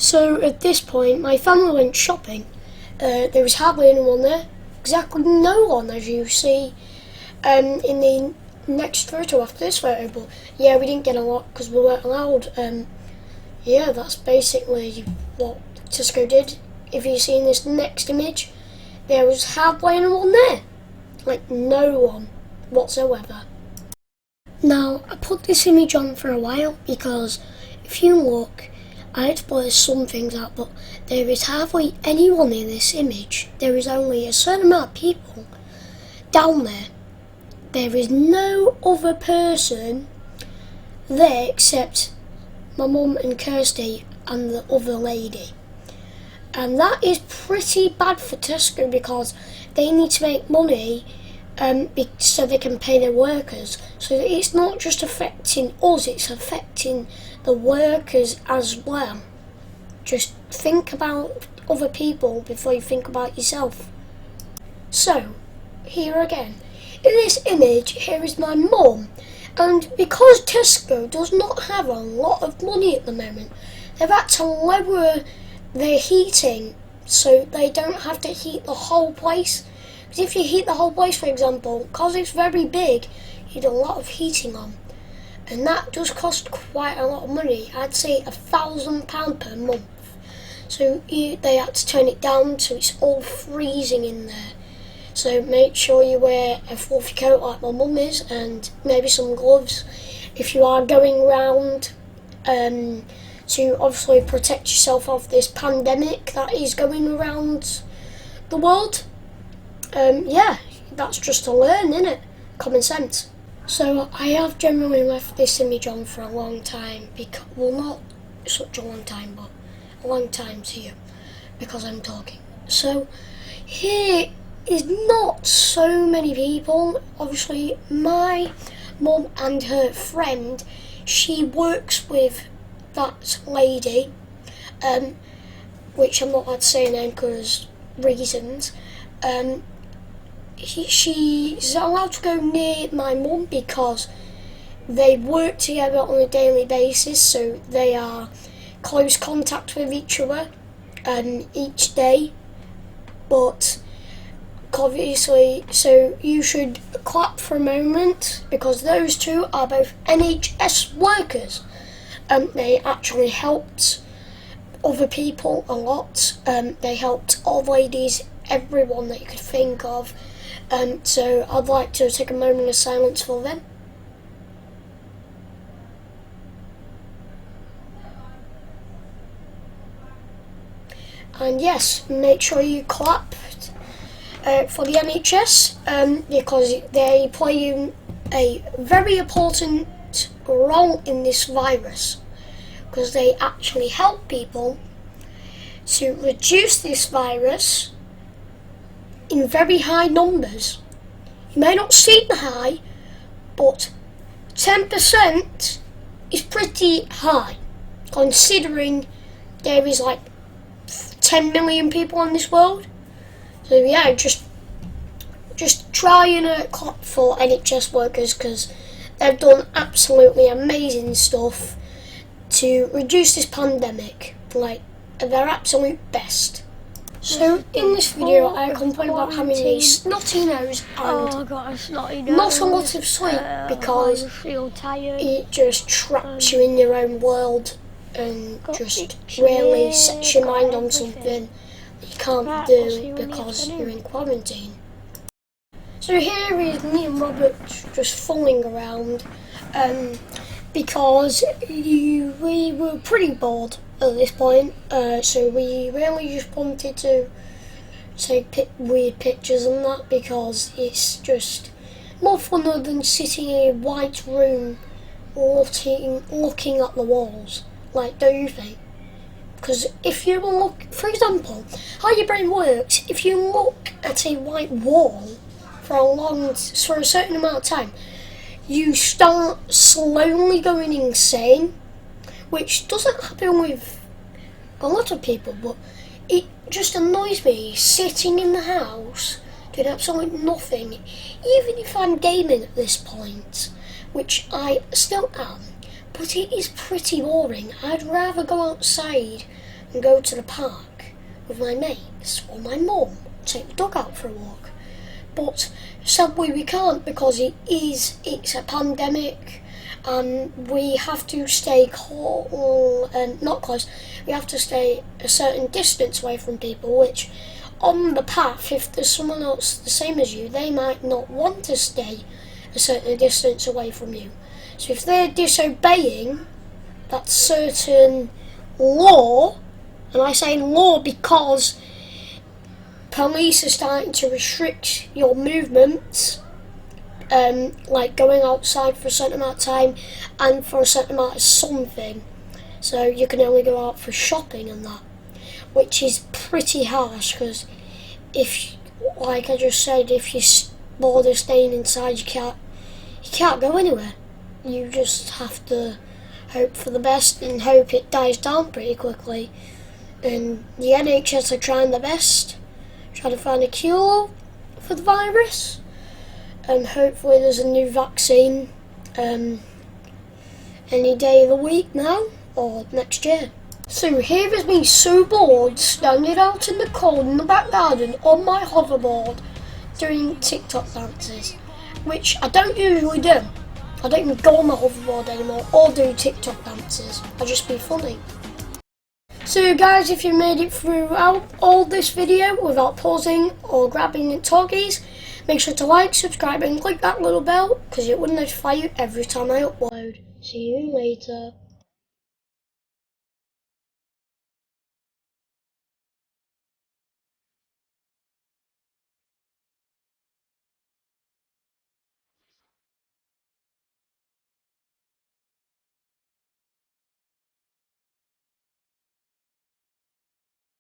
So at this point, my family went shopping. There was hardly anyone there. Exactly no one, as you see in the next photo after this photo. But yeah, we didn't get a lot because we weren't allowed. Yeah, that's basically what Tesco did. If you see in this next image, there was hardly anyone there. Like no one whatsoever. Now, I put this image on for a while because if you look, I had to blur some things out, but there is hardly anyone in this image. There is only a certain amount of people down there. There is no other person there except my mum and Kirsty and the other lady. And that is pretty bad for Tesco because they need to make money so they can pay their workers. So it's not just affecting us, it's affecting the workers as well. Just think about other people before you think about yourself. So, here again. In this image, here is my mum. And because Tesco does not have a lot of money at the moment, they've had to lower their heating so they don't have to heat the whole place. Because if you heat the whole place, for example, because it's very big, you need a lot of heating on. And that does cost quite a lot of money. I'd say £1,000 per month. So they had to turn it down so it's all freezing in there. So make sure you wear a fluffy coat like my mum is and maybe some gloves if you are going round to obviously protect yourself off this pandemic that is going around the world. Yeah, that's just to learn, innit? Common sense. So I have generally left this image on for a long time, because, well, not such a long time, but a long time to you, because I'm talking. So here is not so many people. Obviously my mum and her friend, she works with that lady, which I'm not allowed to say her name because reasons. She's allowed to go near my mum because they work together on a daily basis, so they are close contact with each other each day. But obviously, so you should clap for a moment because those two are both NHS workers. They actually helped other people a lot. They helped old ladies, everyone that you could think of. So I'd like to take a moment of silence for them. And yes, make sure you clap for the NHS because they play a very important role in this virus, because they actually help people to reduce this virus in very high numbers. You may not seem high, but 10% is pretty high, considering there is like 10 million people in this world. So yeah, just try and clap for NHS workers because they've done absolutely amazing stuff to reduce this pandemic, like their absolute best. So in this video I complain about having a snotty nose and not a lot of sleep because it just traps you in your own world and just really sets your mind on something that you can't do because you're in quarantine. So here is me and Robert just fooling around because we were pretty bored at this point, so we really just wanted to take weird pictures and that because it's just more funner than sitting in a white room looking at the walls. Like, don't you think? Because if you look, for example, how your brain works, if you look at a white wall for a certain amount of time, you start slowly going insane, which doesn't happen with a lot of people, but it just annoys me sitting in the house doing absolutely nothing, even if I'm gaming at this point, which I still am, but it is pretty boring. I'd rather go outside and go to the park with my mates or my mum, take the dog out for a walk. But sadly we can't because it's a pandemic and we have to stay not close, we have to stay a certain distance away from people, which on the path, if there's someone else the same as you, they might not want to stay a certain distance away from you. So if they're disobeying that certain law, and I say law because police are starting to restrict your movements, like going outside for a certain amount of time and for a certain amount of something. So you can only go out for shopping and that, which is pretty harsh because if, like I just said, if you're bored of staying inside, you can't go anywhere. You just have to hope for the best and hope it dies down pretty quickly. And the NHS are trying their best, trying to find a cure for the virus, and hopefully there's a new vaccine any day of the week now or next year. So here is me so bored, standing out in the cold in the back garden on my hoverboard doing TikTok dances, which I don't usually do. I don't even go on my hoverboard anymore or do TikTok dances. I just be funny. So guys, if you made it throughout all this video without pausing or grabbing talkies, make sure to like, subscribe and click that little bell because it will notify you every time I upload. See you later.